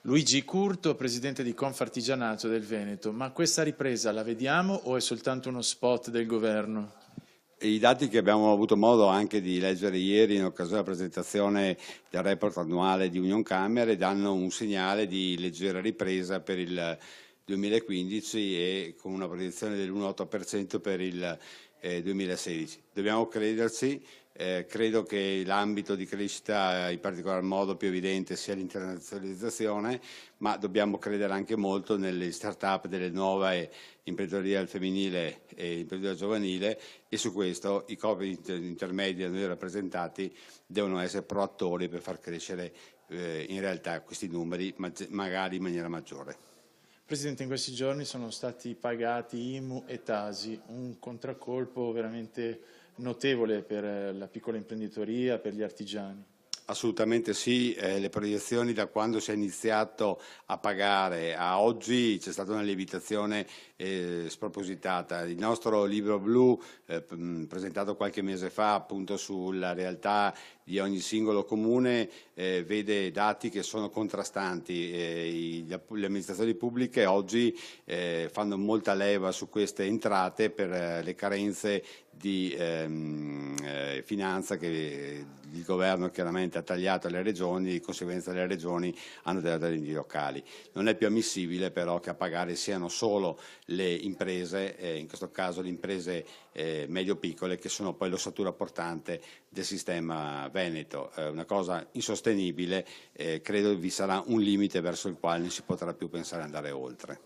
Luigi Curto, presidente di Confartigianato del Veneto. Ma questa ripresa la vediamo o è soltanto uno spot del governo? I dati che abbiamo avuto modo anche di leggere ieri in occasione della presentazione del report annuale di Unioncamere danno un segnale di leggera ripresa per il 2015 e con una proiezione dell'1,8% per il 2016. Dobbiamo crederci. Credo che l'ambito di crescita in particolar modo più evidente sia l'internazionalizzazione, ma dobbiamo credere anche molto nelle start-up delle nuove imprenditoria femminile e imprenditoria giovanile, e su questo i corpi intermedi da noi rappresentati devono essere proattori per far crescere in realtà questi numeri, magari in maniera maggiore. Presidente, in questi giorni sono stati pagati IMU e TASI, un contraccolpo veramente notevole per la piccola imprenditoria, per gli artigiani. Assolutamente sì, le proiezioni da quando si è iniziato a pagare a oggi c'è stata una lievitazione spropositata. Il nostro libro blu presentato qualche mese fa appunto sulla realtà di ogni singolo comune vede dati che sono contrastanti. Le amministrazioni pubbliche oggi fanno molta leva su queste entrate per le carenze di finanza che il governo chiaramente ha tagliato alle regioni, di conseguenza le regioni hanno delle enti locali. Non è più ammissibile però che a pagare siano solo le imprese, in questo caso le imprese medio-piccole, che sono poi l'ossatura portante del sistema veneto. Una cosa insostenibile, credo vi sarà un limite verso il quale non si potrà più pensare ad andare oltre.